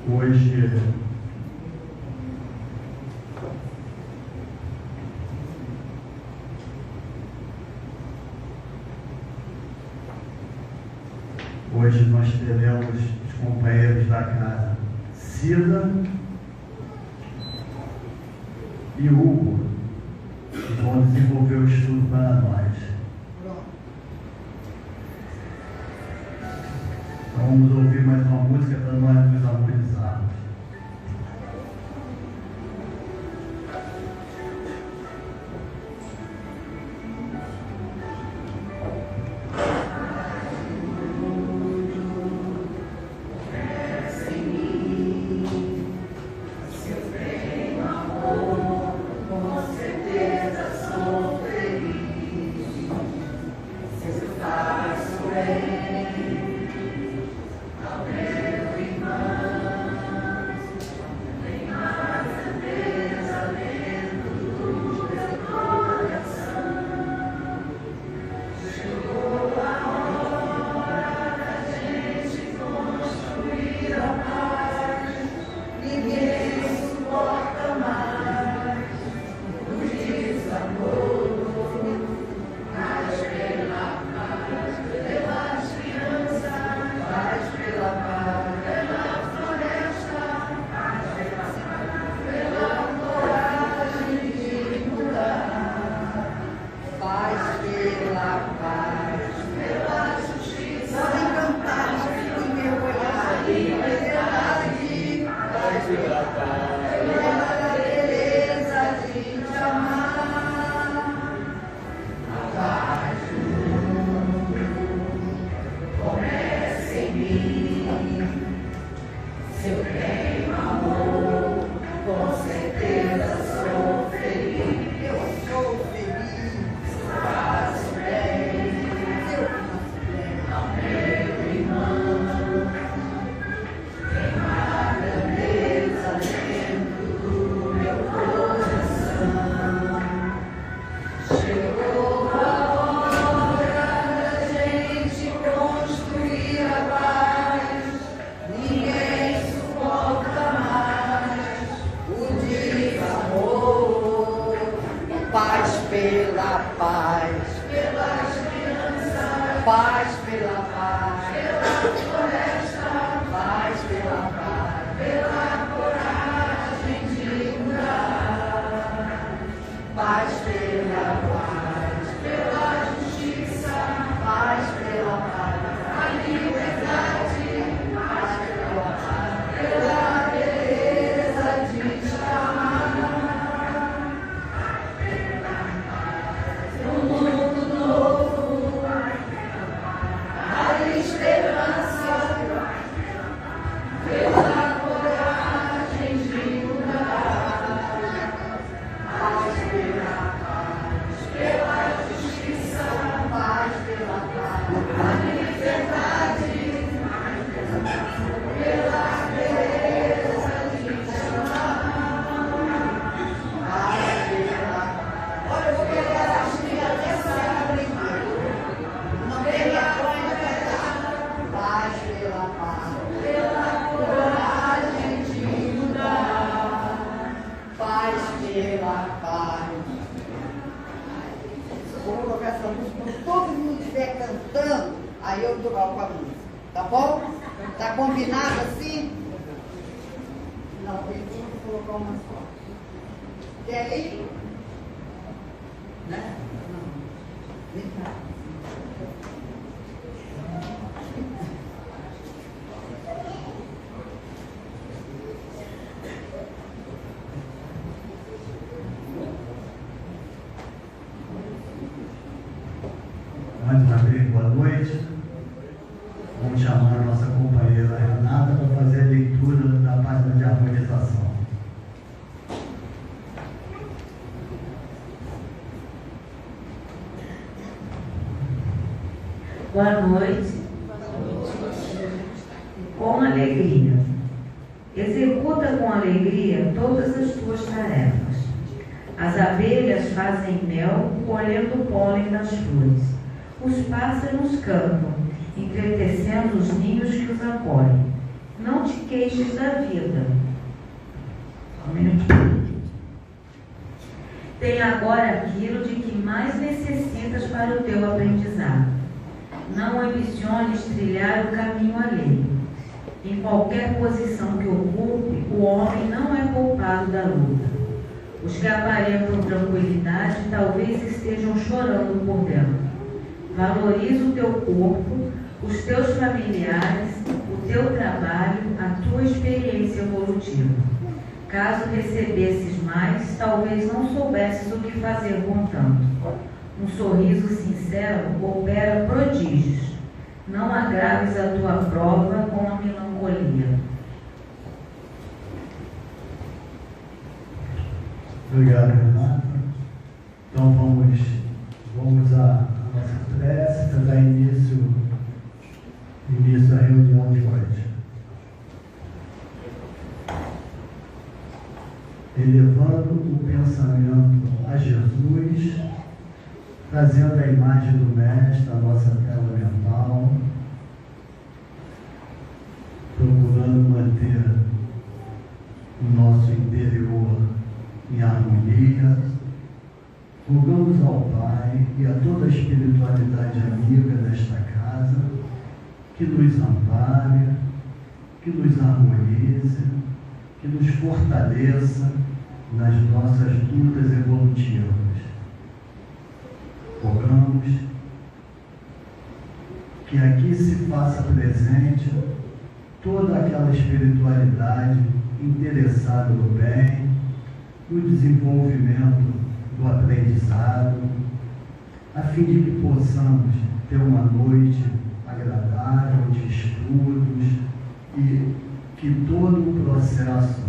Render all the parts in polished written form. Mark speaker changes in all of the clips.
Speaker 1: Hoje nós teremos os companheiros da casa, Cida e Hugo, que vão desenvolver o estudo para nós. Então vamos ouvir mais uma música para nós nos harmonizarmos. Mais uma vez, boa noite. Vamos chamar a nossa companheira Renata para fazer a leitura da página de harmonização.
Speaker 2: Boa noite. Com alegria. Executa com alegria todas as tuas tarefas. As abelhas fazem mel colhendo o pólen das flores. Os pássaros cantam, entretecendo os ninhos que os acolhem. Não te queixes da vida. Um minutinho. Tem agora aquilo de que mais necessitas para o teu aprendizado. Não ambiciones trilhar o caminho alheio. Em qualquer posição que ocupe, o homem não é poupado da luta. Os que aparentam tranquilidade talvez estejam chorando por dentro. Valoriza o teu corpo, os teus familiares, o teu trabalho, a tua experiência evolutiva. Caso recebesses mais, talvez não soubesses o que fazer com tanto. Um sorriso sincero opera prodígios. Não agraves a tua prova com a melancolia.
Speaker 1: Obrigado, Renata. Então vamos à nossa prece para dar início à reunião de hoje. Elevando o pensamento a Jesus, trazendo a imagem do Mestre à nossa tela mental, procurando manter o nosso interior em harmonia, rogamos ao Pai e a toda a espiritualidade amiga desta casa que nos ampare, que nos harmonize, que nos fortaleça nas nossas lutas evolutivas. Rogamos que aqui se faça presente toda aquela espiritualidade interessada no bem, no desenvolvimento do aprendizado, a fim de que possamos ter uma noite agradável de estudos e que todo o processo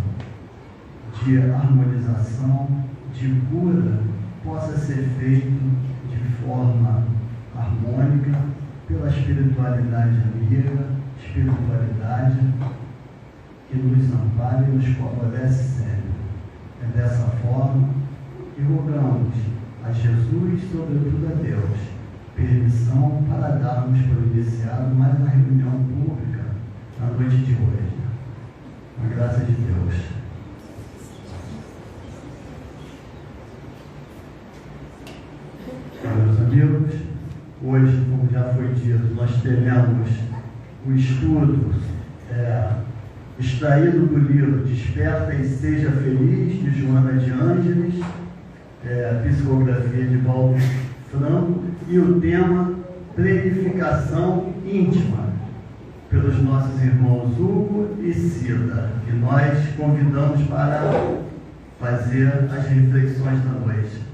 Speaker 1: de harmonização, de cura, possa ser feito de forma harmônica pela espiritualidade amiga, espiritualidade que nos ampare e nos favorece sempre. É dessa forma que rogamos a Jesus, sobretudo a Deus, permissão para darmos por iniciado mais uma reunião pública na noite de hoje. Com a graça de Deus. Meus amigos, hoje, como já foi dito, nós teremos o estudo extraído do livro Desperta e Seja Feliz, de Joana de Ângeles, psicografia de Valdo Franco, e o tema Planificação Íntima, pelos nossos irmãos Hugo e Cida, que nós convidamos para fazer as reflexões da noite.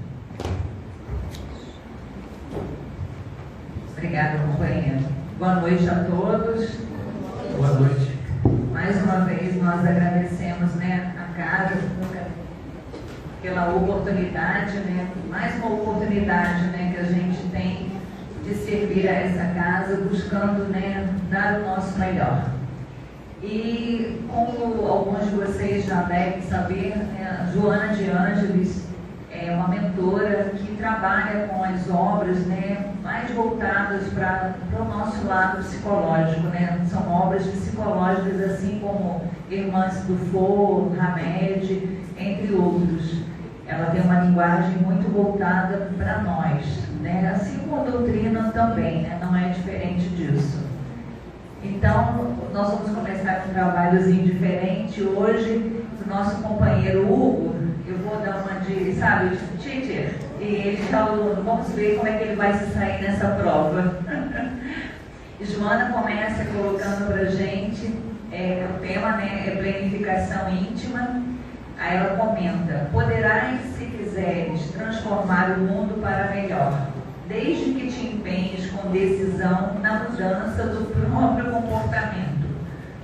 Speaker 2: Obrigada, companheiro. Boa noite a todos.
Speaker 1: Boa noite.
Speaker 2: Mais uma vez nós agradecemos, a casa pela oportunidade, mais uma oportunidade, que a gente tem de servir a essa casa, buscando, dar o nosso melhor. E como alguns de vocês já devem saber, a Joana de Ângeles é uma mentora que trabalha com as obras, mais voltadas para o nosso lado psicológico, São obras psicológicas, assim como Irmãs do Fogo, Hamed, entre outros. Ela tem uma linguagem muito voltada para nós, assim como a doutrina também, não é diferente disso. Então, nós vamos começar com um trabalhozinho diferente hoje. O nosso companheiro Hugo, eu vou dar uma de, teacher, e ele está aluno, vamos ver como é que ele vai se sair nessa prova. Joana começa colocando para a gente, o tema é planificação íntima. Aí ela comenta: poderás, se quiseres, transformar o mundo para melhor, desde que te empenhes com decisão na mudança do próprio comportamento,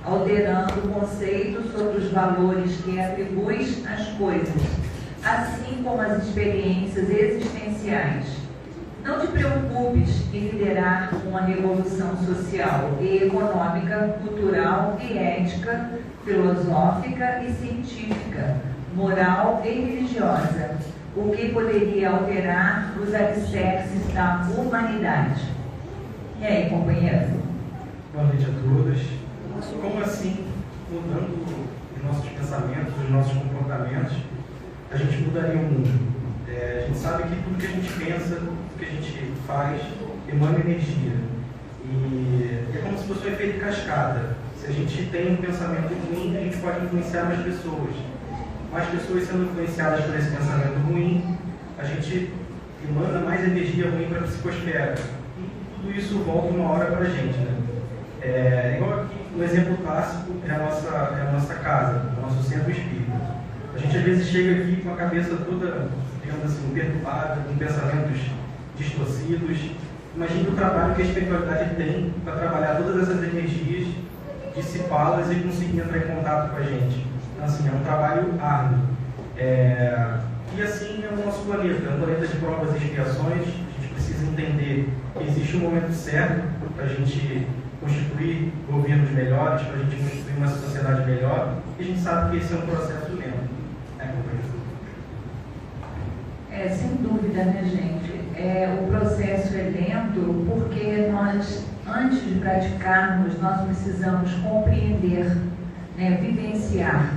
Speaker 2: alterando o conceito sobre os valores que atribuis às coisas, assim como as experiências existenciais. Não te preocupes em liderar uma revolução social e econômica, cultural e ética, filosófica e científica, moral e religiosa, o que poderia alterar os alicerces da humanidade. E aí, companheiro?
Speaker 3: Boa noite a todos. Como assim mudando os nossos pensamentos, os nossos comportamentos, a gente mudaria o mundo. A gente sabe que tudo que a gente pensa, tudo que a gente faz, emana energia. E é como se fosse um efeito cascada. Se a gente tem um pensamento ruim, a gente pode influenciar mais pessoas. Mais pessoas sendo influenciadas por esse pensamento ruim, a gente emana mais energia ruim para a psicosfera. E tudo isso volta uma hora para a gente, né? Igual aqui, um exemplo clássico é a nossa casa, o nosso centro espírita. A gente às vezes chega aqui com a cabeça toda, digamos assim, perturbada, com pensamentos distorcidos. Imagine o trabalho que a espiritualidade tem para trabalhar todas essas energias, dissipá-las e conseguir entrar em contato com a gente. Então, assim, é um trabalho árduo. E assim é o nosso planeta, é um planeta de provas e expiações. A gente precisa entender que existe um momento certo para a gente constituir governos melhores, para a gente constituir uma sociedade melhor, e a gente sabe que esse é um processo lento.
Speaker 2: Sem dúvida, né, gente? O processo é lento porque nós, antes de praticarmos, nós precisamos compreender, né, vivenciar,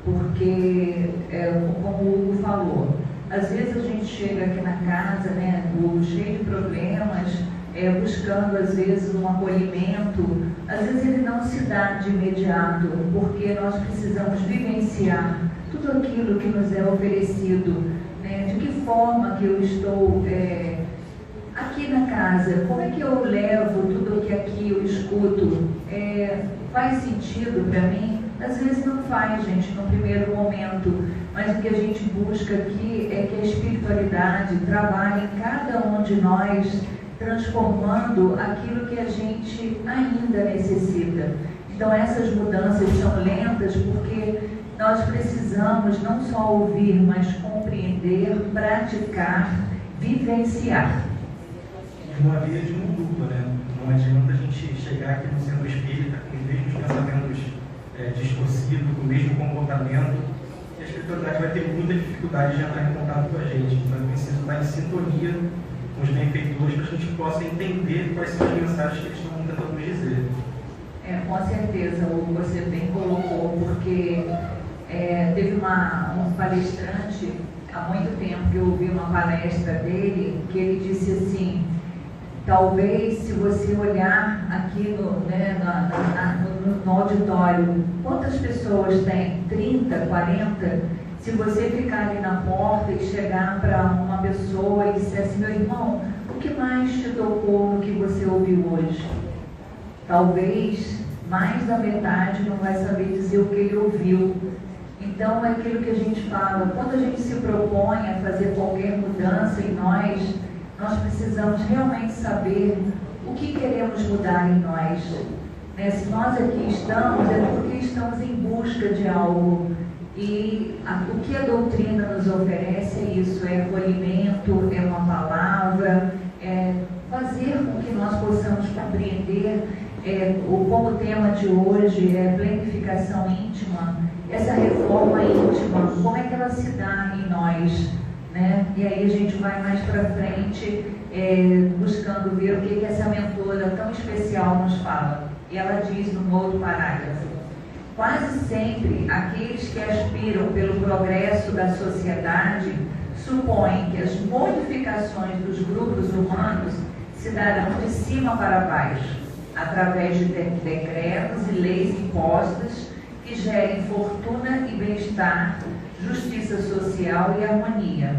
Speaker 2: porque, como o Hugo falou, às vezes a gente chega aqui na casa, né, cheio de problemas, buscando às vezes um acolhimento, às vezes ele não se dá de imediato, porque nós precisamos vivenciar tudo aquilo que nos é oferecido, né? De que forma que eu estou aqui na casa, como é que eu levo tudo o que aqui eu escuto, faz sentido para mim? Às vezes não faz, gente, no primeiro momento, mas o que a gente busca aqui é que a espiritualidade trabalhe em cada um de nós, transformando aquilo que a gente ainda necessita. Então essas mudanças são lentas porque nós precisamos não só ouvir, mas compreender, praticar, vivenciar.
Speaker 3: E uma via de mão dupla, né? Não adianta a gente chegar aqui no centro espírita com os mesmos pensamentos distorcidos, com o mesmo comportamento, e a espiritualidade vai ter muita dificuldade de entrar em contato com a gente. Então é preciso estar em sintonia com os benfeitores para que a gente possa entender quais são as mensagens que eles estão tentando nos dizer.
Speaker 2: Com certeza, você bem colocou, porque teve um palestrante há muito tempo que eu ouvi uma palestra dele, que ele disse assim: talvez se você olhar aqui no auditório, quantas pessoas tem? 30, 40? Se você ficar ali na porta e chegar para uma pessoa e disser assim: meu irmão, o que mais te tocou no que você ouviu hoje? Talvez mais da metade não vai saber dizer o que ele ouviu. Então é aquilo que a gente fala, quando a gente se propõe a fazer qualquer mudança em nós precisamos realmente saber o que queremos mudar em nós. Se nós aqui estamos, é porque estamos em busca de algo. E o que a doutrina nos oferece é isso, é acolhimento, é uma palavra, é fazer com que nós possamos compreender, como o tema de hoje é planificação íntima, essa reforma íntima, como é que ela se dá em nós, né? E aí a gente vai mais para frente buscando ver o que essa mentora tão especial nos fala. E ela diz no outro parágrafo: quase sempre aqueles que aspiram pelo progresso da sociedade supõem que as modificações dos grupos humanos se darão de cima para baixo, através de decretos e leis impostas que gerem fortuna e bem-estar, justiça social e harmonia.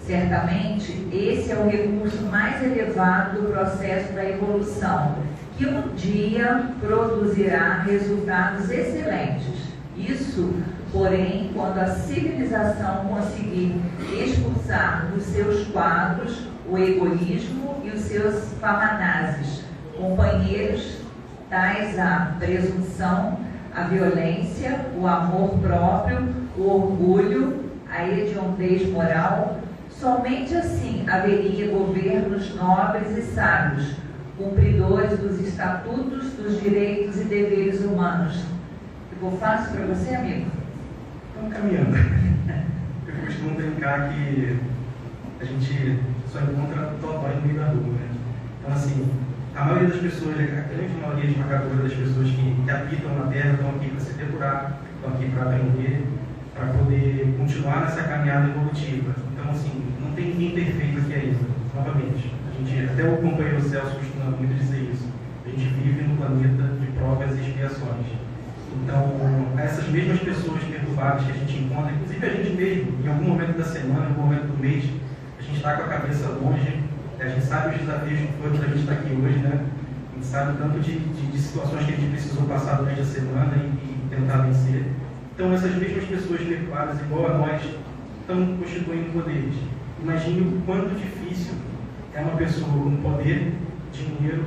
Speaker 2: Certamente, esse é o recurso mais elevado do processo da evolução, que um dia produzirá resultados excelentes. Isso, porém, quando a civilização conseguir expulsar dos seus quadros o egoísmo e os seus pamanazes, companheiros tais a presunção, a violência, o amor próprio, o orgulho, a hediondez moral. Somente assim haveria governos nobres e sábios, cumpridores dos estatutos, dos direitos e deveres humanos. Ficou fácil para você, amigo?
Speaker 3: Estamos caminhando. Eu costumo brincar que a gente só encontra totó no meio da rua, né? Então, assim, A maioria das pessoas, a grande maioria esmagadora das pessoas que habitam na Terra estão aqui para se depurar, estão aqui para aprender, para poder continuar nessa caminhada evolutiva. Então, assim, não tem ninguém perfeito aqui ainda. Novamente, até o companheiro Celso costuma muito dizer isso. A gente vive no planeta de provas e expiações. Então, essas mesmas pessoas perturbadas que a gente encontra, inclusive a gente mesmo, em algum momento da semana, em algum momento do mês, a gente está com a cabeça longe, a gente sabe os desafios que foram para a gente estar aqui hoje, né? A gente sabe o tanto de situações que a gente precisou passar durante a semana e tentar vencer. Então, essas mesmas pessoas perturbadas, igual a nós, estão constituindo poderes. Imagine o quanto difícil é uma pessoa com poder, dinheiro,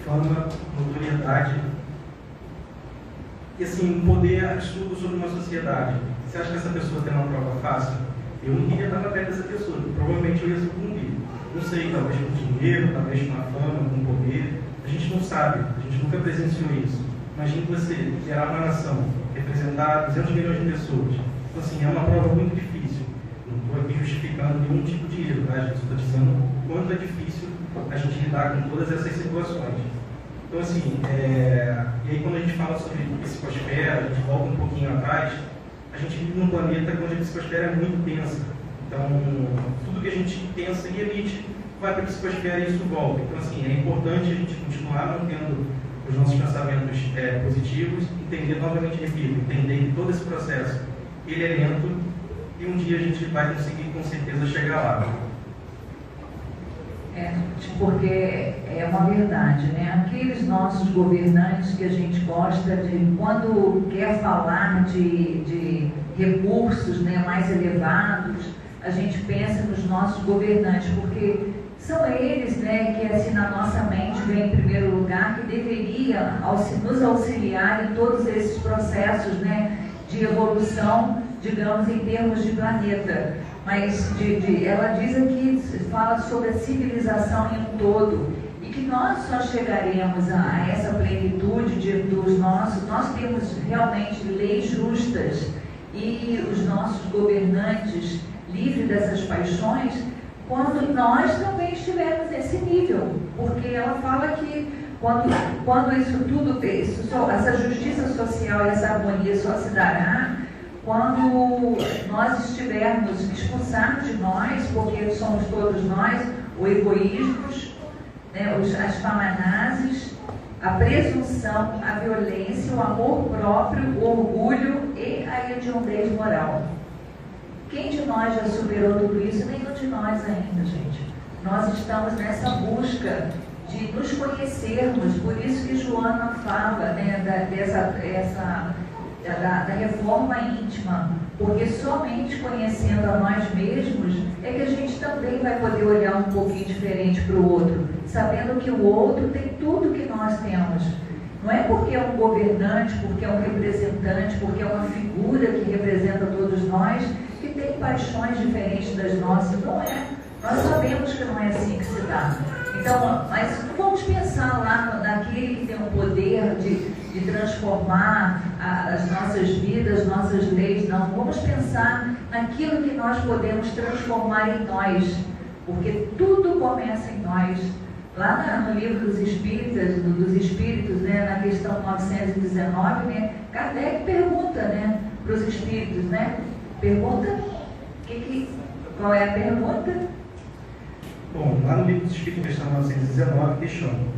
Speaker 3: fama, notoriedade, e assim, um poder absurdo sobre uma sociedade. Você acha que essa pessoa tem uma prova fácil? Eu não queria estar na pele dessa pessoa, provavelmente eu ia sucumbir. Não sei, talvez com dinheiro, talvez com uma fama, com poder. A gente não sabe, a gente nunca presenciou isso. Imagine você liderar uma nação, representar 200 milhões de pessoas. Então, assim, é uma prova muito difícil. Não estou aqui justificando nenhum tipo de erro, tá, gente? Estou dizendo o quanto é difícil a gente lidar com todas essas situações. Então, assim, e aí quando a gente fala sobre psicosfera, a gente volta um pouquinho atrás, a gente vive num planeta onde a psicosfera é muito densa. Então, tudo que a gente pensa e emite vai para a psicosfera e isso volta. Então, assim, é importante a gente continuar mantendo os nossos pensamentos positivos, entender, novamente, repito, entender que todo esse processo, ele é lento e um dia a gente vai conseguir, com certeza, chegar lá.
Speaker 4: Porque é uma verdade, né? Aqueles nossos governantes que a gente gosta de, quando quer falar de recursos, né, mais elevados, a gente pensa nos nossos governantes, porque são eles, né, que assim na nossa mente vem em primeiro lugar, que deveria nos auxiliar em todos esses processos, né, de evolução, digamos, em termos de planeta. Mas ela diz aqui, fala sobre a civilização em um todo, e que nós só chegaremos a essa plenitude dos nossos, nós temos realmente leis justas e os nossos governantes livres dessas paixões, quando nós também estivermos nesse nível, porque ela fala que quando isso tudo, essa justiça social e essa harmonia só se dará quando nós estivermos, expulsarmos de nós, porque somos todos nós, o egoísmo, né, as feminazes, a presunção, a violência, o amor próprio, o orgulho e a hediondez moral. Quem de nós já superou tudo isso? Nenhum de nós ainda, gente. Nós estamos nessa busca de nos conhecermos, por isso que Joana fala, né, da reforma íntima, porque somente conhecendo a nós mesmos é que a gente também vai poder olhar um pouquinho diferente para o outro, sabendo que o outro tem tudo que nós temos. Não é porque é um governante, porque é um representante, porque é uma figura que representa todos nós, que tem paixões diferentes das nossas. Não é. Nós sabemos que não é assim que se dá. Então, mas vamos pensar lá naquele que tem o poder de transformar as nossas vidas, nossas leis. Não, vamos pensar naquilo que nós podemos transformar em nós, porque tudo começa em nós. Lá no livro dos Espíritos, né, na questão 919, né, Kardec pergunta, né, para os Espíritos, né, qual é a pergunta?
Speaker 3: Bom, lá no livro dos Espíritos, questão 919, questiona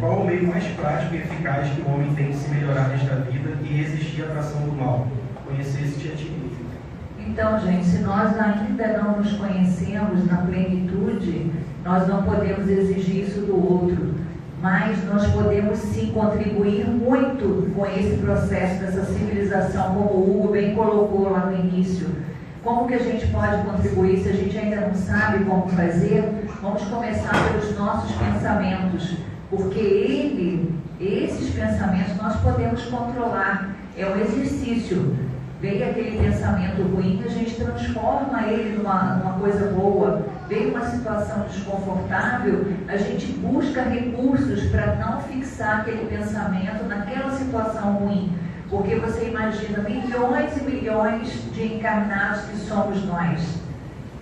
Speaker 3: qual o meio mais prático e eficaz que o homem tem de se melhorar nesta vida e resistir à atração do mal? Conhecer-se a ti mesmo.
Speaker 4: Então, gente, se nós ainda não nos conhecemos na plenitude, nós não podemos exigir isso do outro, mas nós podemos sim contribuir muito com esse processo dessa civilização, como o Hugo bem colocou lá no início. Como que a gente pode contribuir? Se a gente ainda não sabe como fazer, vamos começar pelos nossos pensamentos, porque esses pensamentos nós podemos controlar. É um exercício. Veio aquele pensamento ruim, a gente transforma ele numa coisa boa. Veio uma situação desconfortável, a gente busca recursos para não fixar aquele pensamento naquela situação ruim. Porque você imagina milhões e milhões de encarnados que somos nós,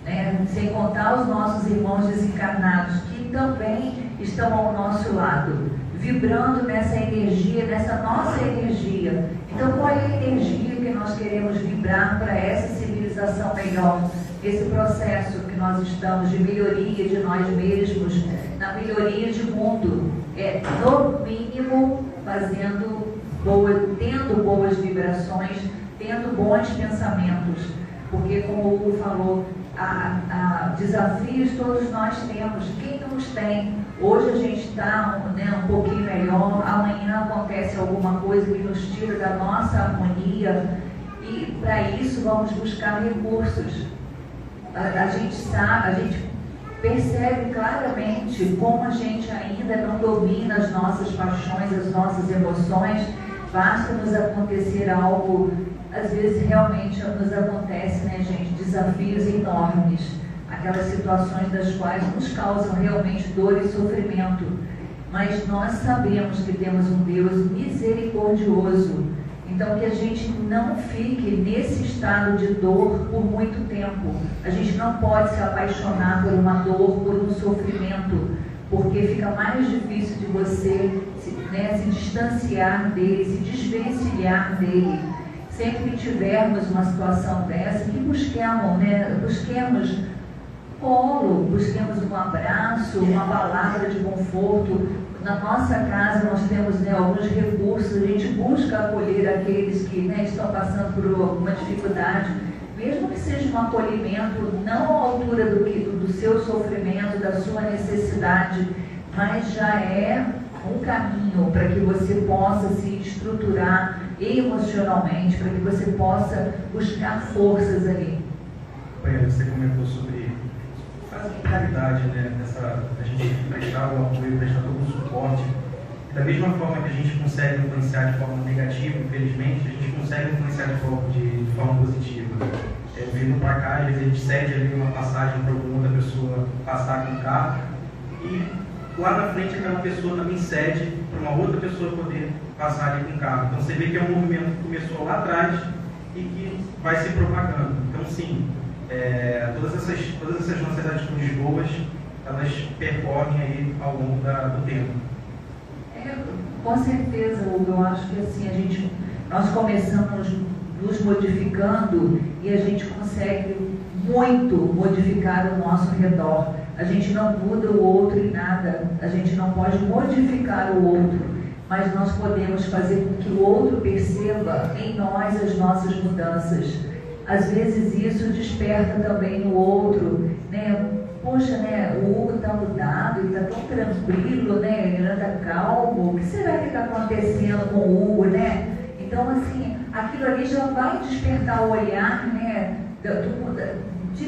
Speaker 4: né? Sem contar os nossos irmãos desencarnados, que também estão ao nosso lado, vibrando nessa energia, nessa nossa energia. Então, qual é a energia que nós queremos vibrar para essa civilização melhor? Esse processo que nós estamos de melhoria de nós mesmos, na melhoria de mundo, no mínimo tendo boas vibrações, tendo bons pensamentos, porque como o Hugo falou, desafios todos nós temos. Quem não os tem? Hoje a gente está um pouquinho melhor, amanhã acontece alguma coisa que nos tira da nossa harmonia, e para isso vamos buscar recursos. A gente percebe claramente como a gente ainda não domina as nossas paixões, as nossas emoções. Basta nos acontecer algo, às vezes realmente nos acontece, né, gente, desafios enormes, aquelas situações das quais nos causam realmente dor e sofrimento, mas nós sabemos que temos um Deus misericordioso. Então, que a gente não fique nesse estado de dor por muito tempo. A gente não pode se apaixonar por uma dor, por um sofrimento, porque fica mais difícil de você se distanciar dele, se desvencilhar dele. Sempre que tivermos uma situação dessa, que busquemos colo, busquemos um abraço, uma palavra de conforto. Na nossa casa nós temos alguns recursos, a gente busca acolher aqueles que estão passando por alguma dificuldade, mesmo que seja um acolhimento não à altura do seu sofrimento, da sua necessidade, mas já é um caminho para que você possa se estruturar emocionalmente, para que você possa buscar forças ali.
Speaker 3: Você comentou sobre a caridade, né? A gente prestar o apoio, prestar todo o suporte. E da mesma forma que a gente consegue influenciar de forma negativa, infelizmente, a gente consegue influenciar de forma positiva. Vindo para cá, às vezes a gente cede ali uma passagem para alguma outra pessoa passar com o carro, e lá na frente aquela pessoa também cede para uma outra pessoa poder passar ali com o carro. Então você vê que é um movimento que começou lá atrás e que vai se propagando. Então sim, todas essas nossas atitudes boas, elas percorrem aí ao longo do tempo.
Speaker 4: Com certeza, Hugo, eu acho que assim, nós começamos nos modificando e a gente consegue muito modificar o nosso redor. A gente não muda o outro em nada, a gente não pode modificar o outro, mas nós podemos fazer com que o outro perceba em nós as nossas mudanças. Às vezes isso desperta também no outro, Poxa, o Hugo está mudado, ele está tão tranquilo, ele anda calmo, o que será que está acontecendo com o Hugo, Então, assim, aquilo ali já vai despertar o olhar,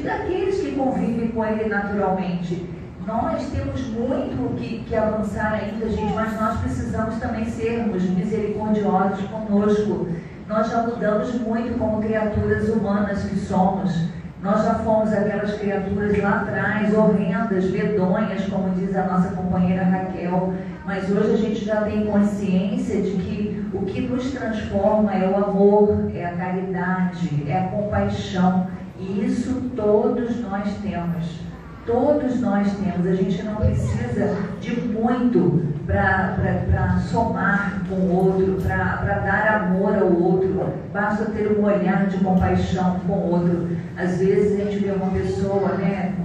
Speaker 4: daqueles que convivem com ele naturalmente. Nós temos muito que avançar ainda, gente, mas nós precisamos também sermos misericordiosos conosco. Nós já mudamos muito como criaturas humanas que somos. Nós já fomos aquelas criaturas lá atrás, horrendas, medonhas, como diz a nossa companheira Raquel. Mas hoje a gente já tem consciência de que o que nos transforma é o amor, é a caridade, é a compaixão. E isso todos nós temos. Todos nós temos. A gente não precisa de muito para somar com o outro, para dar amor ao outro. Basta ter um olhar de compaixão com o outro. Às vezes a gente vê uma pessoa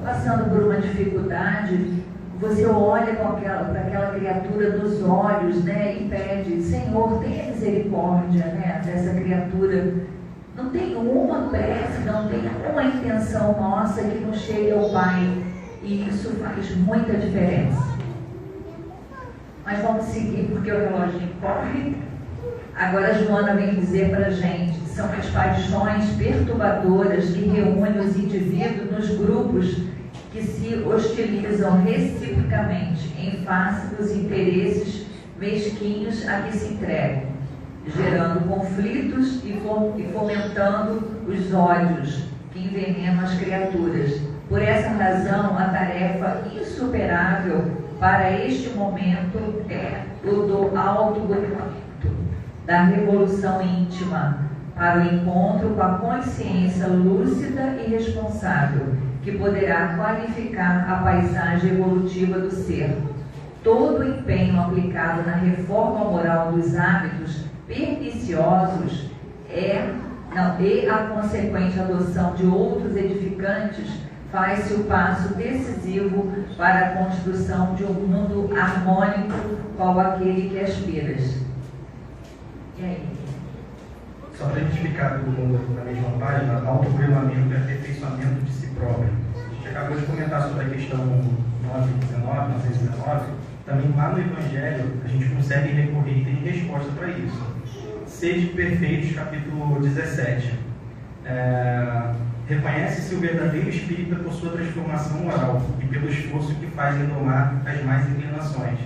Speaker 4: passando por uma dificuldade, você olha para aquela criatura nos olhos e pede: Senhor, tenha misericórdia dessa criatura. Não tem uma prece, não tem uma intenção nossa que não chegue ao Pai. E isso faz muita diferença. Mas vamos seguir, porque o relógio corre. Agora a Joana vem dizer para a gente: são as paixões perturbadoras que reúnem os indivíduos nos grupos que se hostilizam reciprocamente em face dos interesses mesquinhos a que se entregam, gerando conflitos e fomentando os ódios que envenenam as criaturas. Por essa razão, a tarefa insuperável para este momento é o do autodocumento, da revolução íntima, para o encontro com a consciência lúcida e responsável, que poderá qualificar a paisagem evolutiva do ser. todo o empenho aplicado na reforma moral dos hábitos perniciosos e a consequente adoção de outros edificantes faz-se o passo decisivo para a construção de um mundo harmônico qual aquele que aspiras. E aí?
Speaker 3: Só para a gente ficar todo mundo na mesma página, autocuramento e aperfeiçoamento de si próprio. A gente acabou de comentar sobre a questão 919, também lá no Evangelho a gente consegue recorrer e tem resposta para isso. Sede perfeitos, capítulo 17. Reconhece-se o verdadeiro espírita por sua transformação moral e pelo esforço que faz em domar as más inclinações.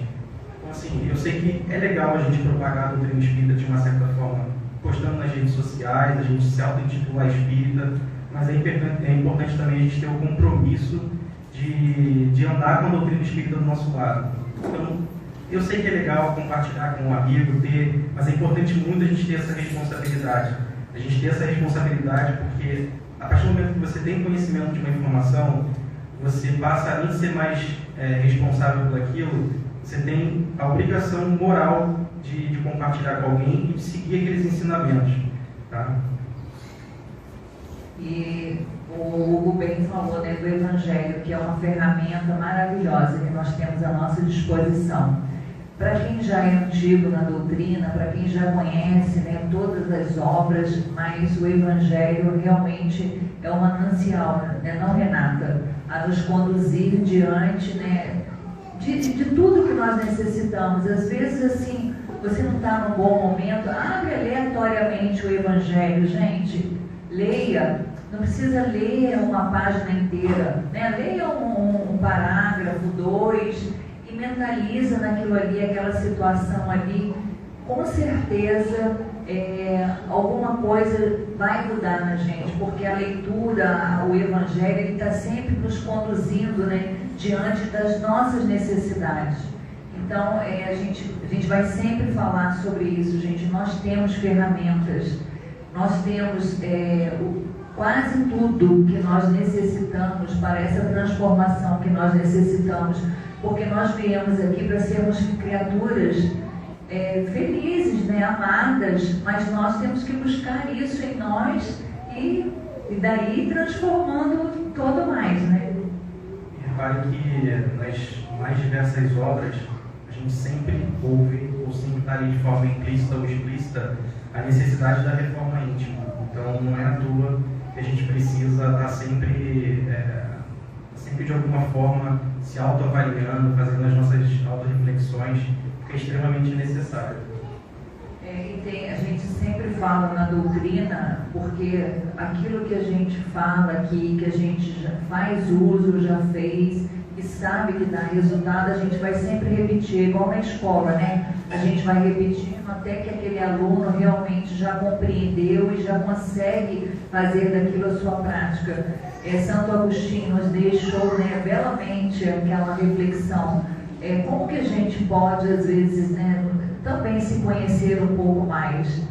Speaker 3: Então, assim, eu sei que é legal a gente propagar a doutrina espírita de uma certa forma, postando nas redes sociais, a gente se auto-intitular espírita, mas é importante também a gente ter o compromisso de andar com a doutrina espírita do nosso lado. Então, eu sei que é legal compartilhar com um amigo, mas é importante muito a gente ter essa responsabilidade. A gente ter essa responsabilidade porque, a partir do momento que você tem conhecimento de uma informação, você passa a nem ser mais responsável por aquilo, você tem a obrigação moral de compartilhar com alguém e de seguir aqueles ensinamentos. Tá?
Speaker 4: E o Hugo bem falou, né, do Evangelho, que é uma ferramenta maravilhosa que nós temos à nossa disposição. Para quem já é antigo na doutrina, para quem já conhece, né, todas as obras, mas o Evangelho realmente é um manancial, né, não, Renata? A nos conduzir diante, né, de tudo que nós necessitamos. Às vezes, assim, você não está num bom momento, abre aleatoriamente o Evangelho, gente, leia. Não precisa ler uma página inteira, né? Leia um parágrafo, 2, e mentaliza naquilo ali, aquela situação ali. Com certeza, alguma coisa vai mudar na gente, porque a leitura, o Evangelho, está sempre nos conduzindo, né, diante das nossas necessidades. Então, a gente vai sempre falar sobre isso, gente. Nós temos ferramentas, nós temos quase tudo que nós necessitamos para essa transformação que nós necessitamos, porque nós viemos aqui para sermos criaturas felizes, né, amadas, mas nós temos que buscar isso em nós e daí transformando todo mais, né?
Speaker 3: E repare que nas mais diversas obras a gente sempre ouve, ou sempre está ali de forma implícita ou explícita, a necessidade da reforma íntima. Então não é à toa que a gente precisa estar sempre de alguma forma se autoavaliando, fazendo as nossas autorreflexões, que é extremamente necessário.
Speaker 4: A gente sempre fala na doutrina, porque aquilo que a gente fala aqui, que a gente já faz uso, já fez, e sabe que dá resultado, a gente vai sempre repetir, igual na escola, né? A gente vai repetindo até que aquele aluno realmente já compreendeu e já consegue fazer daquilo a sua prática. Santo Agostinho nos deixou, né, belamente aquela reflexão. Como que a gente pode, às vezes, né, também se conhecer um pouco mais?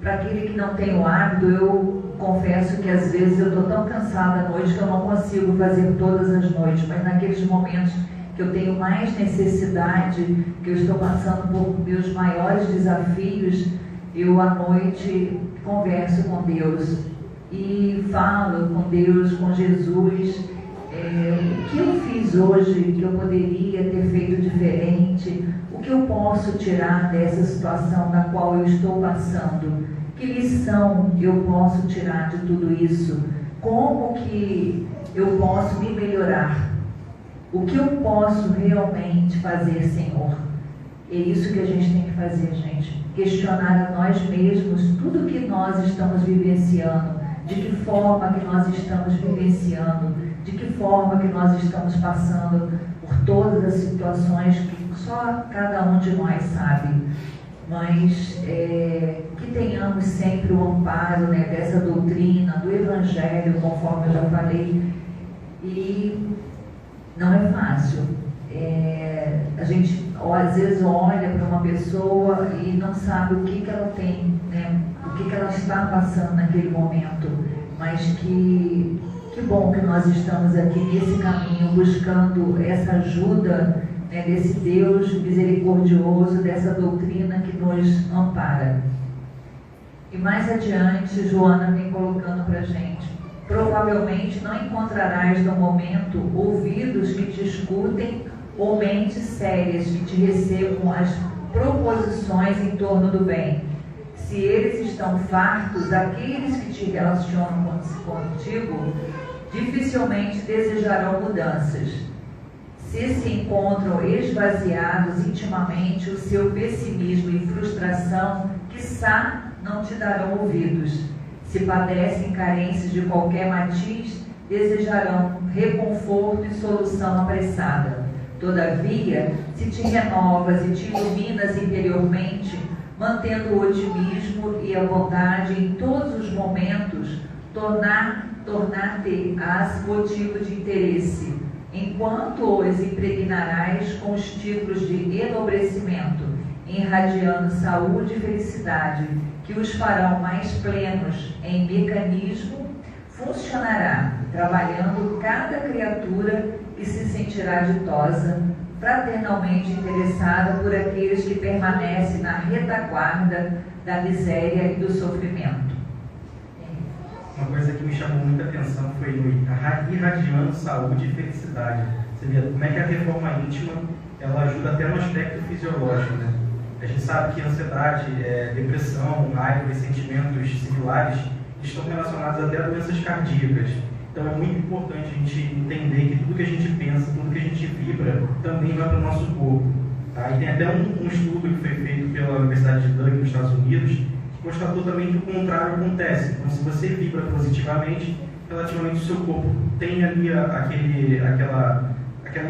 Speaker 4: Para aquele que não tem o hábito, eu confesso que às vezes eu estou tão cansada à noite que eu não consigo fazer todas as noites, mas naqueles momentos que eu tenho mais necessidade, que eu estou passando por meus maiores desafios, eu à noite converso com Deus e falo com Deus, com Jesus, o que eu fiz hoje que eu poderia ter feito diferente, o que eu posso tirar dessa situação na qual eu estou passando, que lição eu posso tirar de tudo isso, como que eu posso me melhorar, o que eu posso realmente fazer, Senhor. É isso que a gente tem que fazer, gente, questionar a nós mesmos tudo que nós estamos vivenciando, de que forma que nós estamos vivenciando, de que forma que nós estamos passando por todas as situações que só cada um de nós sabe, mas que tenhamos sempre o amparo, né, dessa doutrina, do Evangelho, conforme eu já falei, e não é fácil. A gente às vezes olha para uma pessoa e não sabe o que ela tem, né, o que ela está passando naquele momento, mas que bom que nós estamos aqui nesse caminho buscando essa ajuda né, desse Deus misericordioso, dessa doutrina que nos ampara. E mais adiante, Joana vem colocando para a gente: provavelmente não encontrarás no momento ouvidos que te escutem ou mentes sérias que te recebam as proposições em torno do bem. Se eles estão fartos, aqueles que te relacionam contigo dificilmente desejarão mudanças. Se encontram esvaziados intimamente, o seu pessimismo e frustração, quiçá, não te darão ouvidos. Se padecem carências de qualquer matiz, desejarão reconforto e solução apressada. Todavia, se te renovas e te iluminas interiormente, mantendo o otimismo e a vontade em todos os momentos, tornar-te-ás motivo de interesse, enquanto os impregnarás com os títulos de enobrecimento, irradiando saúde e felicidade, que os farão mais plenos em mecanismo, funcionará, trabalhando cada criatura e se sentirá ditosa, fraternalmente interessada por aqueles que permanecem na retaguarda da miséria e do sofrimento.
Speaker 3: Uma coisa que me chamou muita atenção foi irradiando saúde e felicidade. Você vê como é que a reforma íntima ela ajuda até no aspecto fisiológico, né? A gente sabe que ansiedade, depressão, raiva e sentimentos similares estão relacionados até a doenças cardíacas. Então é muito importante a gente entender que tudo que a gente pensa, tudo que a gente vibra, também vai para o nosso corpo. Tá? E tem até um estudo que foi feito pela Universidade de Duke, nos Estados Unidos, que constatou também que o contrário acontece. Então, se você vibra positivamente, relativamente o seu corpo tem ali aquela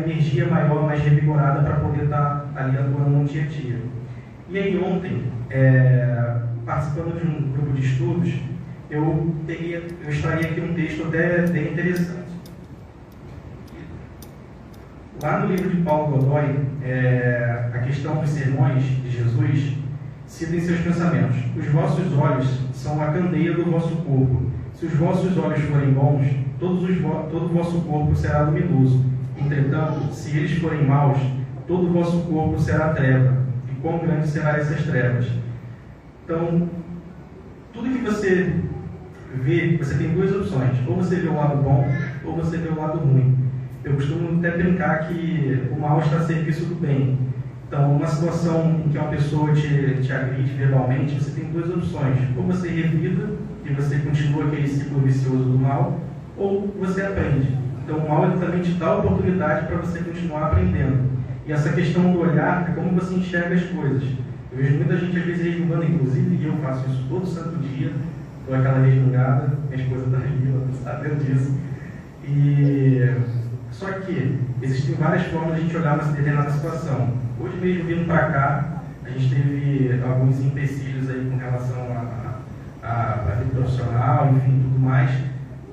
Speaker 3: energia maior, mais revigorada para poder estar ali atuando no dia a dia. E aí ontem, participando de um grupo de estudos, eu extraí aqui um texto até bem interessante. Lá no livro de Paulo Godoy, a questão dos sermões de Jesus cita em seus pensamentos: os vossos olhos são a candeia do vosso corpo. Se os vossos olhos forem bons, todo o vosso corpo será luminoso. Entretanto, se eles forem maus, todo o vosso corpo será treva. E quão grande serão essas trevas? Então, tudo que você vê, você tem duas opções: ou você vê o lado bom, ou você vê o lado ruim. Eu costumo até brincar que o mal está a serviço do bem. Então, numa situação em que uma pessoa te agride verbalmente, você tem duas opções: ou você revida e você continua aquele ciclo vicioso do mal, ou você aprende. Então, o mal ele também te dá a oportunidade para você continuar aprendendo. E essa questão do olhar é como você enxerga as coisas. Eu vejo muita gente às vezes resmungando, inclusive, e eu faço isso todo santo dia. Dou aquela resmungada, minha esposa está ali, ela está sabendo disso. Só que existem várias formas de a gente olhar uma determinada situação. Hoje mesmo, vindo para cá, a gente teve alguns empecilhos aí com relação à vida profissional, enfim, tudo mais.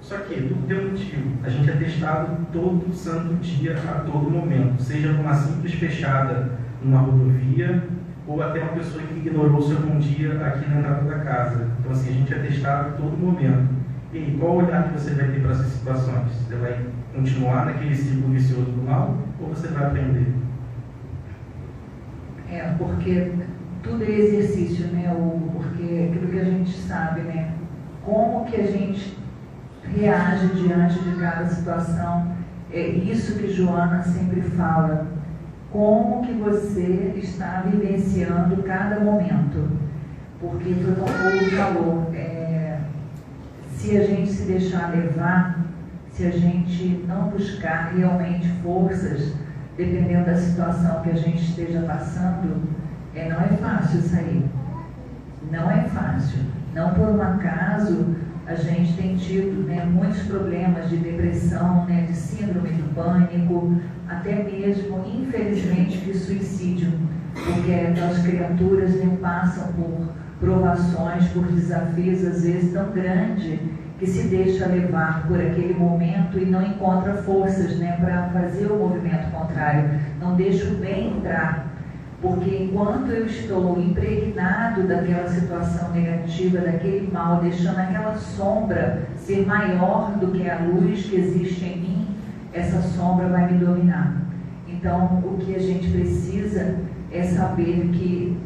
Speaker 3: Só que tudo tem um motivo. A gente é testado todo santo dia, a todo momento. Seja numa simples fechada numa rodovia, ou até uma pessoa que ignorou o seu bom dia aqui na entrada da casa. Então, assim, a gente é testado a todo momento. E aí, qual olhar que você vai ter para essas situações? Você vai continuar naquele ciclo vicioso do mal, ou você vai aprender?
Speaker 4: Porque tudo é exercício, né? Porque aquilo que a gente sabe, né? Como que a gente reage diante de cada situação, é isso que Joana sempre fala. Como que você está vivenciando cada momento? Porque foi como o Paulo falou, se a gente se deixar levar, se a gente não buscar realmente forças, dependendo da situação que a gente esteja passando, não é fácil sair. Não é fácil. Não por um acaso a gente tem tido, né, muitos problemas de depressão, né, de síndrome do pânico, até mesmo, infelizmente, de suicídio, porque aquelas criaturas, né, passam por provações, por desafios, às vezes, tão grandes, que se deixa levar por aquele momento e não encontra forças, né, para fazer o movimento contrário, não deixa o bem entrar. Porque enquanto eu estou impregnado daquela situação negativa, daquele mal, deixando aquela sombra ser maior do que a luz que existe em mim, essa sombra vai me dominar. Então, o que a gente precisa é saber que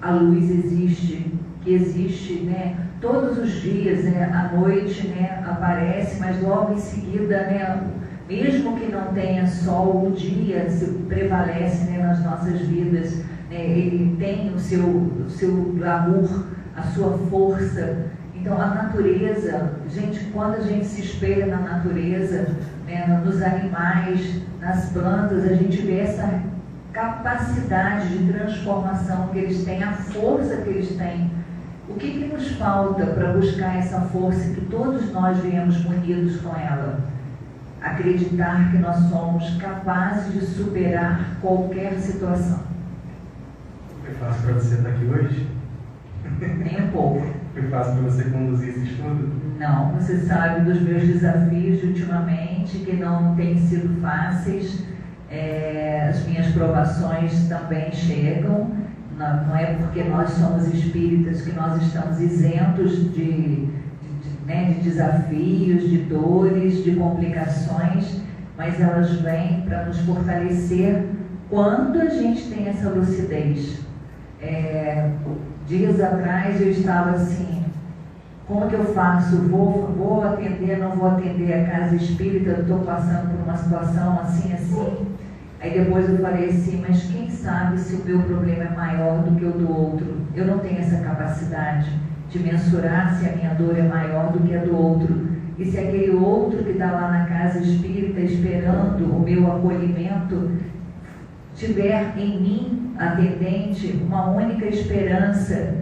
Speaker 4: a luz existe, que existe, né? Todos os dias, né? À noite, né? Aparece, mas logo em seguida, né? Mesmo que não tenha sol, o dia prevalece, né? Nas nossas vidas, né? Ele tem o seu glamour, a sua força. Então, a natureza, gente, quando a gente se espelha na natureza, né? Nos animais, nas plantas, a gente vê essa capacidade de transformação que eles têm, a força que eles têm. O que nos falta para buscar essa força que todos nós viemos munidos com ela? Acreditar que nós somos capazes de superar qualquer situação.
Speaker 3: Foi fácil para você estar aqui hoje?
Speaker 4: Nem um pouco.
Speaker 3: Foi fácil para você conduzir esse estudo?
Speaker 4: Não, você sabe dos meus desafios de ultimamente, que não têm sido fáceis. As minhas provações também chegam. Não é porque nós somos espíritas que nós estamos isentos de desafios, de dores, de complicações, mas elas vêm para nos fortalecer quando a gente tem essa lucidez. Dias atrás eu estava assim, como que eu faço? Vou atender, não vou atender a casa espírita, estou passando por uma situação assim. Aí depois eu falei assim, mas quem sabe se o meu problema é maior do que o do outro? Eu não tenho essa capacidade de mensurar se a minha dor é maior do que a do outro. E se aquele outro que está lá na casa espírita esperando o meu acolhimento tiver em mim, atendente, uma única esperança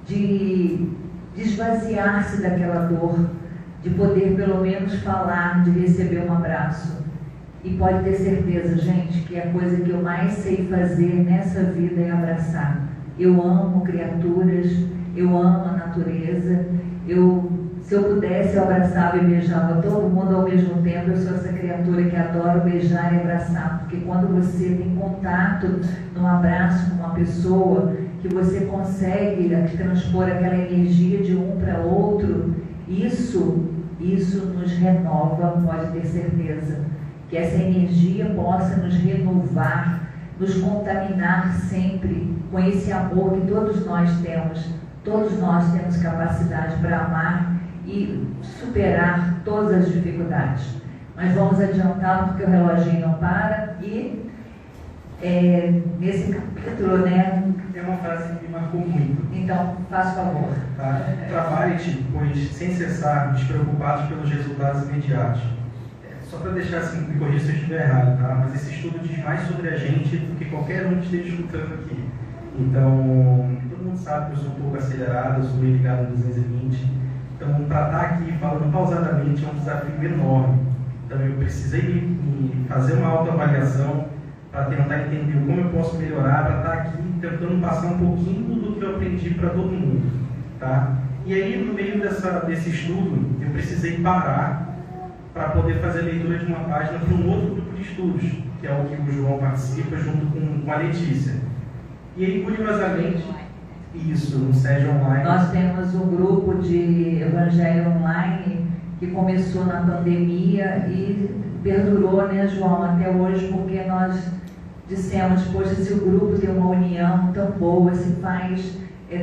Speaker 4: de esvaziar-se daquela dor, de poder pelo menos falar, de receber um abraço. E pode ter certeza, gente, que a coisa que eu mais sei fazer nessa vida é abraçar. Eu amo criaturas, eu amo a natureza. Se eu pudesse, eu abraçava e beijava todo mundo ao mesmo tempo. Eu sou essa criatura que adoro beijar e abraçar, porque quando você tem contato num abraço com uma pessoa, que você consegue transpor aquela energia de um para outro, isso nos renova, pode ter certeza. Que essa energia possa nos renovar, nos contaminar sempre com esse amor que todos nós temos. Todos nós temos capacidade para amar e superar todas as dificuldades. Mas vamos adiantar porque o reloginho não para e nesse capítulo, né?
Speaker 3: É uma frase que me marcou muito.
Speaker 4: Então, faça favor.
Speaker 3: Tá? Trabalhe-te, pois, sem cessar, despreocupados pelos resultados imediatos. Só para deixar assim, me corrigir se eu estiver errado, tá? Mas esse estudo diz mais sobre a gente do que qualquer um que esteja escutando aqui. Então, todo mundo sabe que eu sou um pouco acelerado, eu sou meio ligado no 220. Então, para estar aqui falando pausadamente é um desafio enorme. Então, eu precisei me fazer uma autoavaliação para tentar entender como eu posso melhorar, para estar aqui tentando passar um pouquinho do que eu aprendi para todo mundo. Tá? E aí, no meio desse estudo, eu precisei parar para poder fazer a leitura de uma página para um outro grupo de estudos, que é o que o João participa junto com a Letícia. E aí, curiosamente, isso, no SED Online...
Speaker 4: Nós temos um grupo de Evangelho Online que começou na pandemia e perdurou, né, João, até hoje, porque nós dissemos, poxa, se o grupo tem uma união tão boa, se faz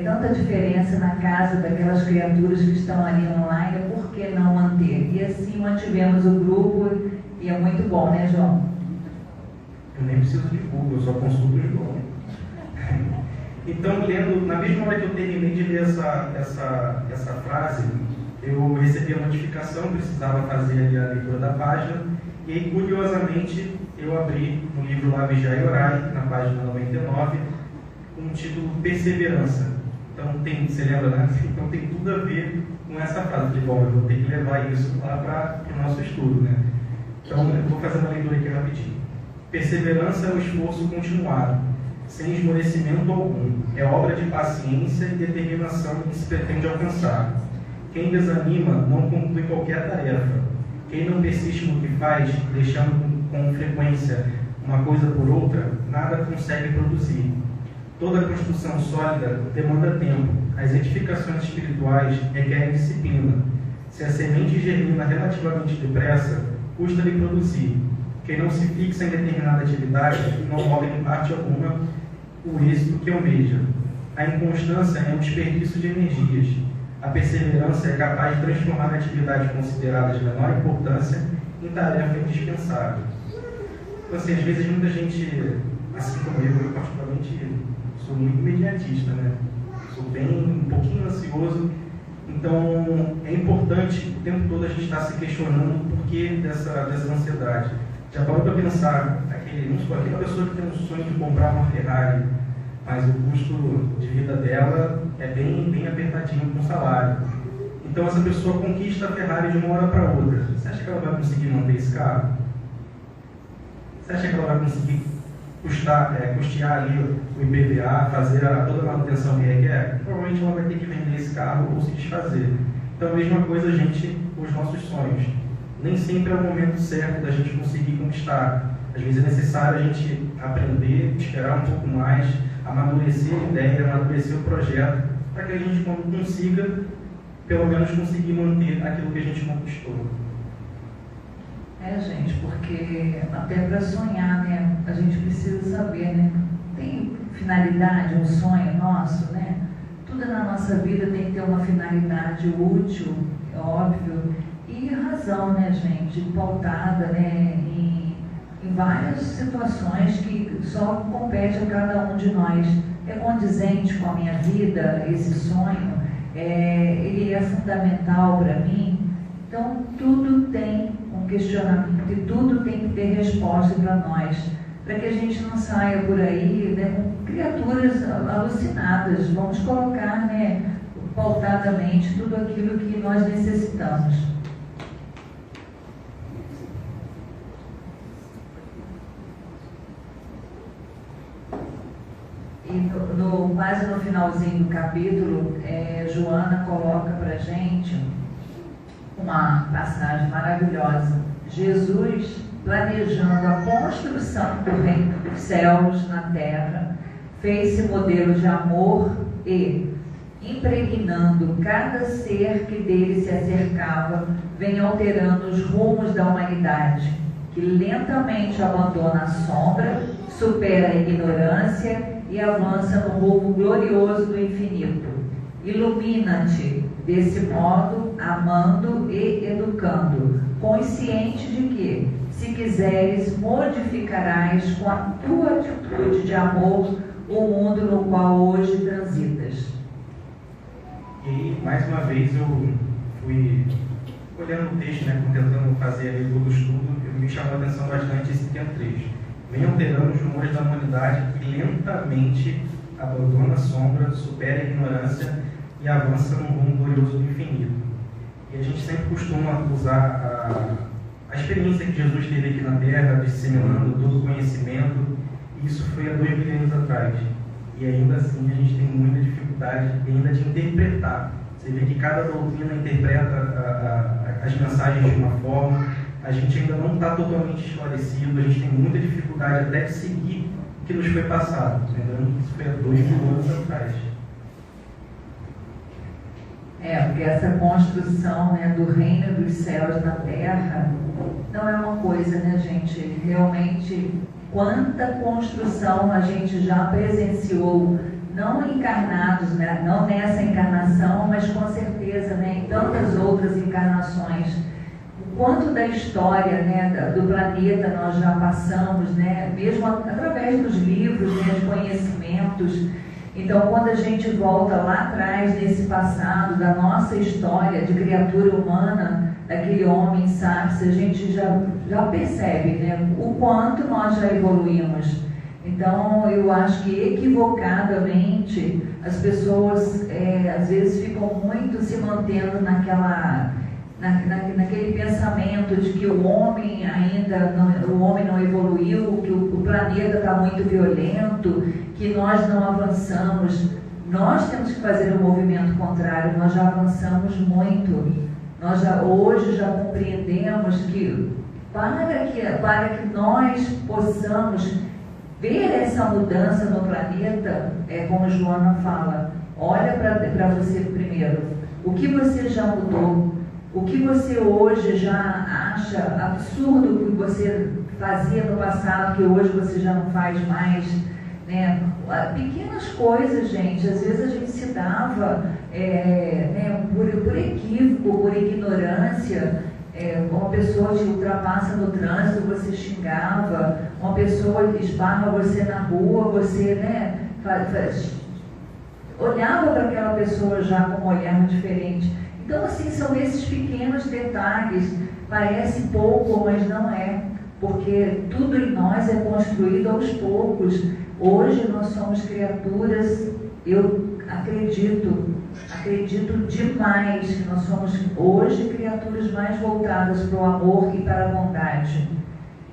Speaker 4: tanta diferença na casa daquelas criaturas que estão ali online, por que não manter? E assim mantivemos o grupo e é muito bom, né, João?
Speaker 3: Eu nem preciso de Google, eu só consulto o João. Então, lendo, na mesma hora que eu terminei de ler essa frase, eu recebi a notificação, precisava fazer ali a leitura da página, e aí, curiosamente, eu abri no livro lá Vigiai e Orai, na página 99, com o título Perseverança. Então, você lembra, né? Então tem tudo a ver com essa frase. Falei, bom, eu vou ter que levar isso lá para o nosso estudo, né? Então, eu vou fazer uma leitura aqui rapidinho. Perseverança é o esforço continuado, sem esmorecimento algum. É obra de paciência e determinação que se pretende alcançar. Quem desanima não conclui qualquer tarefa. Quem não persiste no que faz, deixando com frequência uma coisa por outra, nada consegue produzir. Toda construção sólida demanda tempo. As edificações espirituais requerem disciplina. Se a semente germina relativamente depressa, custa-lhe produzir. Quem não se fixa em determinada atividade não rola em parte alguma o êxito que almeja. A inconstância é um desperdício de energias. A perseverança é capaz de transformar a atividade considerada de menor importância em tarefa indispensável. Então, assim, às vezes muita gente, assim como eu particularmente sou muito imediatista, né? Sou um pouquinho ansioso. Então, é importante o tempo todo a gente estar se questionando o porquê dessa ansiedade. Já parou para pensar, aquela pessoa que tem um sonho de comprar uma Ferrari, mas o custo de vida dela é bem apertadinho com o salário. Então, essa pessoa conquista a Ferrari de uma hora para outra. Você acha que ela vai conseguir manter esse carro? Você acha que ela vai conseguir custear ali o IPVA, fazer toda a manutenção que requer? Provavelmente ela vai ter que vender esse carro ou se desfazer. Então, a mesma coisa os nossos sonhos. Nem sempre é o momento certo da gente conseguir conquistar. Às vezes é necessário a gente aprender, esperar um pouco mais, amadurecer a ideia, amadurecer o projeto, para que a gente consiga, pelo menos, conseguir manter aquilo que a gente conquistou.
Speaker 4: Gente, porque até para sonhar, né, a gente precisa saber, né? Tem finalidade, um sonho nosso, né? Tudo na nossa vida tem que ter uma finalidade útil, é óbvio, e razão, né, gente? Pautada, né, em várias situações que só compete a cada um de nós. É condizente com a minha vida, esse sonho, ele é fundamental para mim. Então, tudo tem um questionamento e tudo tem que ter resposta para nós, para que a gente não saia por aí, né, com criaturas alucinadas. Vamos colocar, né, pautadamente tudo aquilo que nós necessitamos. E quase no finalzinho do capítulo, Joana coloca para a gente uma passagem maravilhosa. Jesus, planejando a construção do reino dos céus na terra, fez-se modelo de amor e, impregnando cada ser que dele se acercava, vem alterando os rumos da humanidade, que lentamente abandona a sombra, supera a ignorância e avança no rumo glorioso do infinito. Ilumina-te desse modo, amando e educando, consciente de que, se quiseres, modificarás com a tua atitude de amor o mundo no qual hoje transitas.
Speaker 3: E aí, mais uma vez, eu fui olhando o texto, né, tentando fazer ali todo o estudo, me chamou a atenção bastante esse pequeno trecho. Vem alterando os rumores da humanidade que lentamente abandona a sombra, supera a ignorância e avança no rumo glorioso do infinito. E a gente sempre costuma usar a experiência que Jesus teve aqui na Terra, disseminando todo o conhecimento. Isso foi há 2 milênios atrás. E ainda assim a gente tem muita dificuldade ainda de interpretar. Você vê que cada doutrina interpreta as mensagens de uma forma. A gente ainda não está totalmente esclarecido, a gente tem muita dificuldade até de seguir o que nos foi passado. Lembrando que isso foi há 2 mil anos atrás.
Speaker 4: Porque essa construção, né, do reino dos céus na terra não é uma coisa, né, gente? Realmente, quanta construção a gente já presenciou, não encarnados, né, não nessa encarnação, mas com certeza, né, em tantas outras encarnações. O quanto da história, né, do planeta nós já passamos, né, mesmo através dos livros, né, de conhecimentos. Então, quando a gente volta lá atrás, nesse passado, da nossa história de criatura humana, daquele homem sábio, a gente já percebe, né, o quanto nós já evoluímos. Então, eu acho que equivocadamente as pessoas às vezes ficam muito se mantendo naquele pensamento de que o homem não evoluiu, que o planeta está muito violento, que nós não avançamos. Nós temos que fazer um movimento contrário, nós já avançamos muito. Nós hoje já compreendemos que para que nós possamos ver essa mudança no planeta, como Joana fala, olha para você primeiro, o que você já mudou, o que você hoje já acha absurdo que você fazia no passado que hoje você já não faz mais, né? Pequenas coisas, gente, às vezes a gente se dava né, por equívoco, por ignorância. Uma pessoa te ultrapassa no trânsito, você xingava, uma pessoa esbarra você na rua, você, né, olhava para aquela pessoa já com um olhar diferente. Então, assim, são esses pequenos detalhes, parece pouco, mas não é, porque tudo em nós é construído aos poucos. Hoje nós somos criaturas, eu acredito demais que nós somos hoje criaturas mais voltadas para o amor e para a bondade.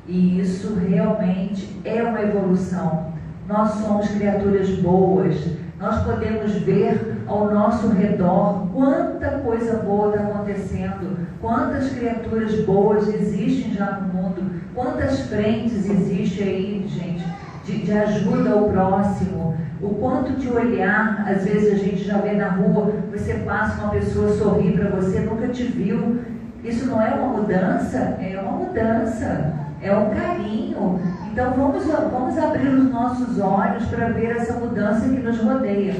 Speaker 4: E isso realmente é uma evolução. Nós somos criaturas boas, nós podemos ver ao nosso redor quanta coisa boa está acontecendo, quantas criaturas boas existem já no mundo, quantas frentes existem aí, gente, de ajuda ao próximo. O quanto de olhar, às vezes a gente já vê na rua, você passa, uma pessoa sorri para você, nunca te viu. Isso não é uma mudança? É uma mudança, é um carinho. Então vamos abrir os nossos olhos para ver essa mudança que nos rodeia.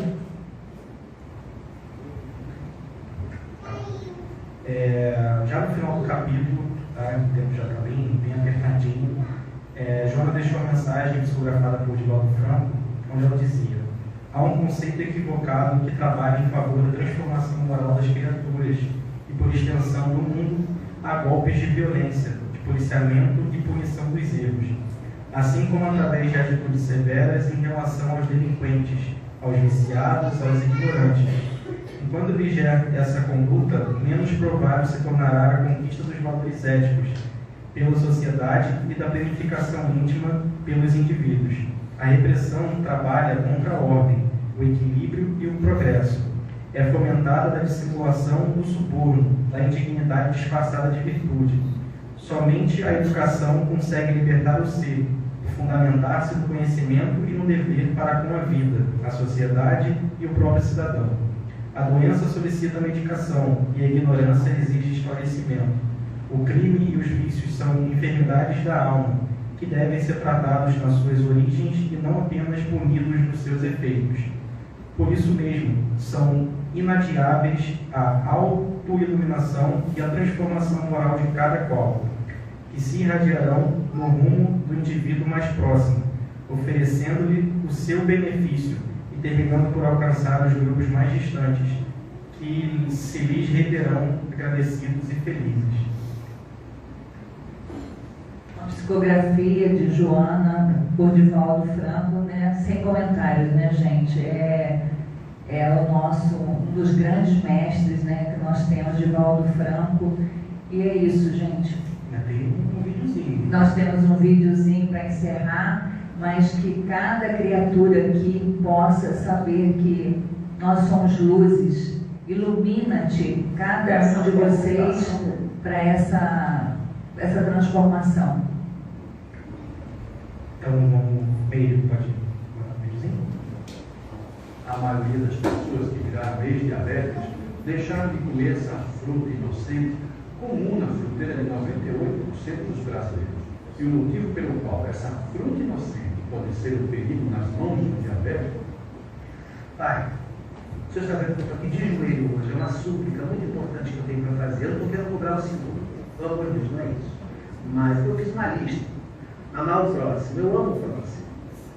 Speaker 3: Já no final do capítulo, tá, o tempo já está bem apertadinho, Joana deixou uma mensagem psicografada por Divaldo Franco, onde ela dizia: há um conceito equivocado que trabalha em favor da transformação moral das criaturas e, por extensão, do mundo, a golpes de violência, de policiamento e punição dos erros, assim como através de atitudes severas em relação aos delinquentes, aos viciados, aos ignorantes. Enquanto vigiar essa conduta, menos provável se tornará a conquista dos valores éticos pela sociedade e da planificação íntima pelos indivíduos. A repressão trabalha contra a ordem, o equilíbrio e o progresso. É fomentada da dissimulação do suborno, da indignidade disfarçada de virtude. Somente a educação consegue libertar o ser, fundamentar-se no conhecimento e no dever para com a vida, a sociedade e o próprio cidadão. A doença solicita medicação e a ignorância exige esclarecimento. O crime e os vícios são enfermidades da alma, que devem ser tratados nas suas origens e não apenas punidos nos seus efeitos. Por isso mesmo, são inadiáveis a autoiluminação e a transformação moral de cada qual, que se irradiarão no rumo do indivíduo mais próximo, oferecendo-lhe o seu benefício e terminando por alcançar os grupos mais distantes, que se lhes renderão agradecidos e felizes.
Speaker 4: A psicografia de Joana por Divaldo Franco, né? Sem comentários, né, gente? É um dos grandes mestres, né, que nós temos, Divaldo Franco. E é isso, gente.
Speaker 3: Tem um videozinho.
Speaker 4: Nós temos um videozinho para encerrar, mas que cada criatura aqui possa saber que nós somos luzes. Ilumina-te, cada um de vocês, para essa transformação.
Speaker 3: Então, meio, pode botar um videozinho?
Speaker 5: A maioria das pessoas que viraram ex-diabéticos deixaram de comer essa fruta inocente comum na fruteira de 98% dos brasileiros. E o motivo pelo qual essa fruta inocente pode ser um perigo nas mãos do diabético?
Speaker 6: Pai, o senhor sabe que eu estou aqui de joelho hoje, é uma súplica muito importante que eu tenho para fazer. Eu não quero cobrar o senhor, pelo amor de Deus, não é isso. Mas eu fiz uma lista. Amar o próximo, eu amo o próximo.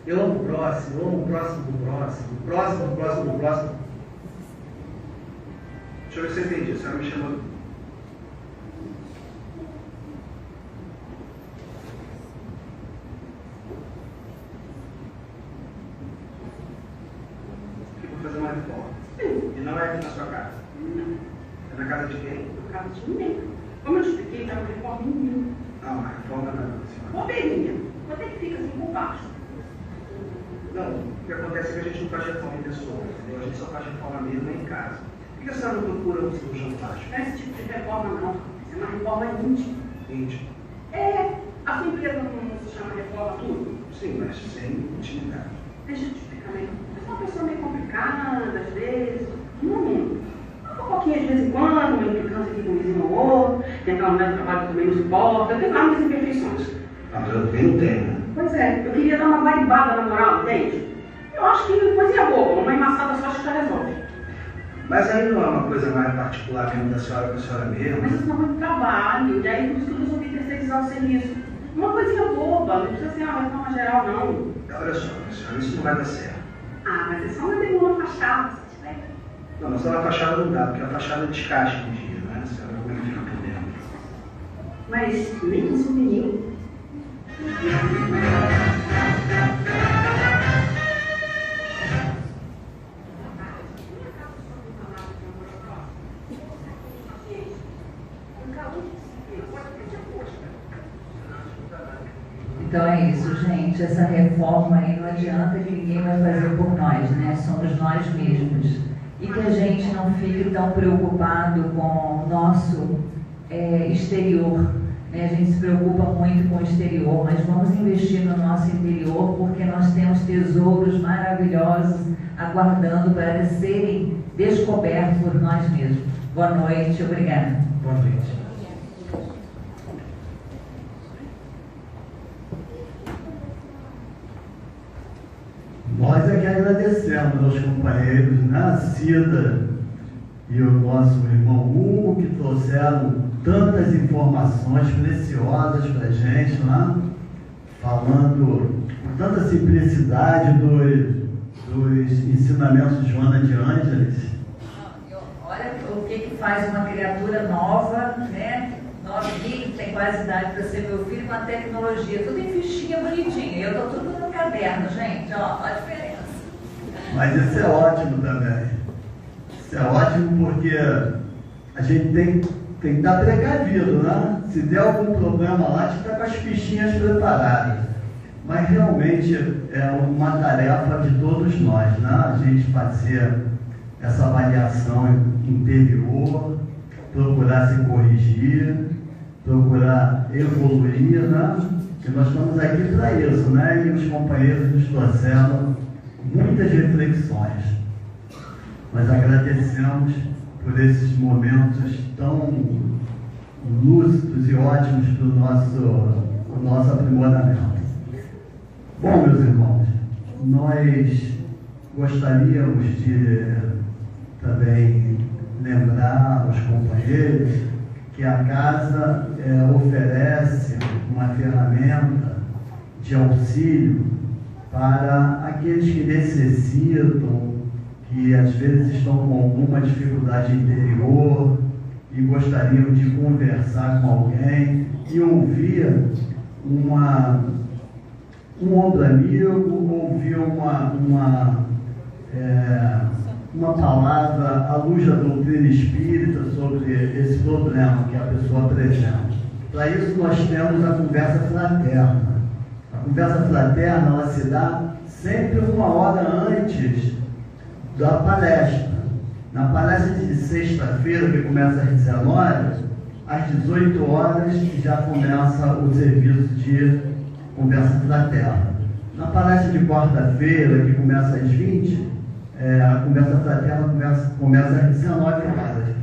Speaker 6: Eu amo o próximo, eu amo o próximo do próximo, o próximo do próximo do próximo. Deixa eu ver se eu entendi, a senhora me chamou. Eu vou fazer uma reforma. E não é aqui na sua casa.
Speaker 7: Não.
Speaker 6: É na casa de quem?
Speaker 7: Na casa de ninguém. Como eu te expliquei, é uma reforma em mim.
Speaker 6: Não, a reforma não é da senhora.
Speaker 7: Bobeirinha. Quanto é que fica assim por baixo?
Speaker 6: Não, o que acontece é que a gente não faz reforma em pessoa, entendeu? A gente só faz reforma mesmo em casa. Por que a senhora não procura um cirurgião plástico?
Speaker 7: Não é esse tipo de reforma, não. É uma reforma íntima.
Speaker 6: Íntimo.
Speaker 7: É. A sua empresa não se chama reforma tudo?
Speaker 6: Sim, mas sem intimidade.
Speaker 7: Deixa eu te explicar melhor. Eu sou uma pessoa meio complicada, às vezes. Uma fofoquinha de vez em quando, uma implicância aqui com um vizinho ou outro. Tem aquela mulher do trabalho que também não suporta. Eu tenho lá minhas imperfeições.
Speaker 6: Mas eu também não tenho, né?
Speaker 7: Pois é, eu queria dar uma baribada na moral, entende? Eu acho que coisinha boba, uma emassada só acho que já resolve.
Speaker 6: Mas aí não é uma coisa mais particular mesmo da senhora com a senhora mesmo?
Speaker 7: Mas isso dá muito trabalho, e aí por isso que eu resolvi terceirizar o serviço. Uma coisinha boba, não precisa ser uma reforma geral, não.
Speaker 6: Olha só, senhora, isso não vai dar certo.
Speaker 7: Ah, mas é só uma demora na fachada, se tiver.
Speaker 6: Não, mas a fachada não dá, porque a fachada descasca um dia, né? A senhora como é que fica por dentro.
Speaker 7: Mas nem com souvenir.
Speaker 4: Então é isso, gente. Essa reforma aí não adianta que ninguém vai fazer por nós, né? Somos nós mesmos. E que a gente não fique tão preocupado com o nosso exterior, né? A gente se preocupa muito com o exterior, mas vamos investir no nosso interior, porque nós temos tesouros maravilhosos aguardando para serem descobertos por nós mesmos. Boa noite, obrigada.
Speaker 3: Boa noite.
Speaker 1: Nós é que agradecemos aos companheiros, né, a Cida e o nosso irmão Hugo, que trouxeram tantas informações preciosas para a gente, né, falando com tanta simplicidade dos ensinamentos de Joana de Ângeles.
Speaker 4: Olha o que faz uma criatura nova, né? Novinha, que tem quase idade para ser meu filho, com a tecnologia, tudo em fichinha bonitinha. Eu estou tudo no caderno, gente, ó a diferença.
Speaker 1: Mas isso é ótimo também. Isso é ótimo porque a gente tem que estar precavido, né? Se der algum problema lá, a gente está com as fichinhas preparadas. Mas realmente é uma tarefa de todos nós, né? A gente fazer essa avaliação interior, procurar se corrigir, procurar evoluir, né? E nós estamos aqui para isso, né? E os companheiros nos trouxeram muitas reflexões. Nós agradecemos por esses momentos tão lúcidos e ótimos para o nosso aprimoramento. Bom, meus irmãos, nós gostaríamos de também lembrar aos companheiros que a casa oferece uma ferramenta de auxílio para aqueles que necessitam, que às vezes estão com alguma dificuldade interior e gostariam de conversar com alguém e ouvir um ombro amigo, ouvir uma palavra à luz da doutrina espírita sobre esse problema que a pessoa apresenta. Para isso nós temos a conversa fraterna. A conversa fraterna ela se dá sempre 1 hora antes da palestra. Na palestra de sexta-feira, que começa às 19h, às 18 horas já começa o serviço de conversa fraterna. Na palestra de quarta-feira, que começa às 20h, a conversa fraterna começa às 19 horas.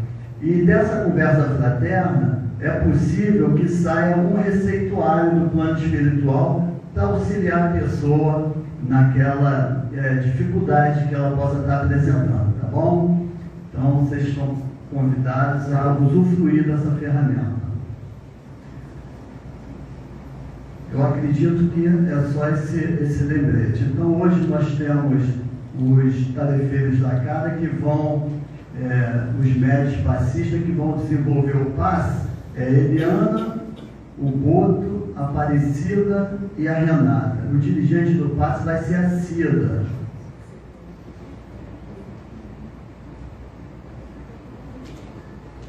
Speaker 1: E dessa conversa fraterna é possível que saia um receituário do plano espiritual para auxiliar a pessoa naquela dificuldade que ela possa estar apresentando, tá bom? Então vocês estão convidados a usufruir dessa ferramenta. Eu acredito que é só esse lembrete. Então hoje nós temos os tarefeiros da casa que vão, os médios passistas que vão desenvolver o passe, Eliana, o Boto, a Aparecida e a Renata. O dirigente do passe vai ser a Cida.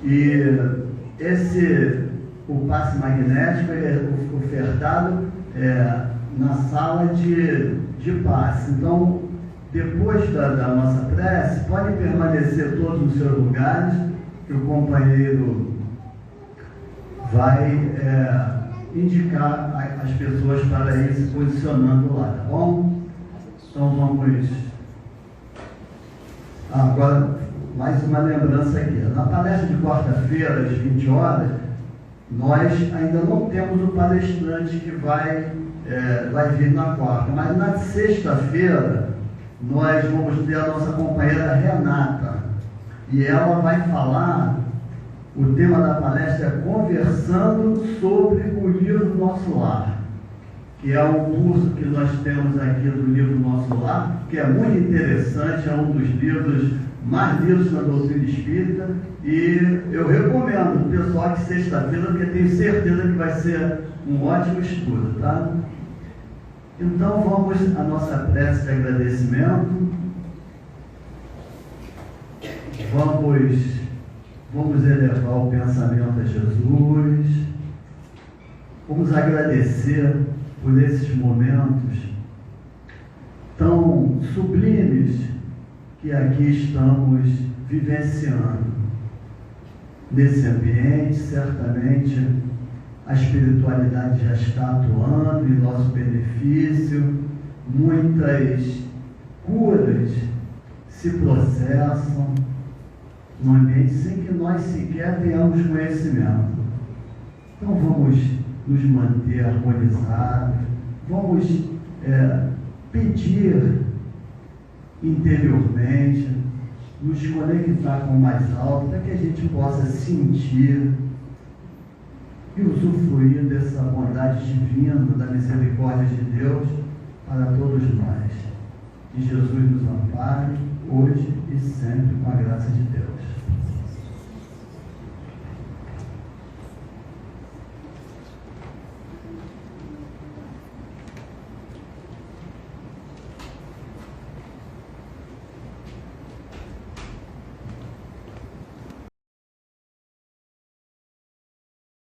Speaker 1: E o passe magnético é ofertado na sala de passe. Então, depois da nossa prece, podem permanecer todos nos seus lugares, que o companheiro vai indicar as pessoas para ir se posicionando lá, tá bom? Então vamos... Agora, mais uma lembrança aqui. Na palestra de quarta-feira, às 20 horas, Nós ainda não temos o palestrante que vai vir na quarta, mas na sexta-feira nós vamos ter a nossa companheira Renata, e ela vai falar, o tema da palestra é Conversando sobre o Livro Nosso Lar, que é um curso que nós temos aqui do Livro Nosso Lar, que é muito interessante, é um dos livros mais lidos na doutrina espírita, e eu recomendo o pessoal que sexta-feira, porque tenho certeza que vai ser um ótimo estudo, tá? Então vamos à nossa prece de agradecimento. Vamos elevar o pensamento a Jesus. Vamos agradecer por esses momentos tão sublimes que aqui estamos vivenciando. Nesse ambiente, certamente, a espiritualidade já está atuando em nosso benefício, muitas curas se processam num ambiente sem que nós sequer tenhamos conhecimento. Então vamos nos manter harmonizados, vamos pedir interiormente, nos conectar com o mais alto, para que a gente possa sentir e usufruir dessa bondade divina, da misericórdia de Deus para todos nós. Que Jesus nos ampare, hoje e sempre, com a graça de Deus.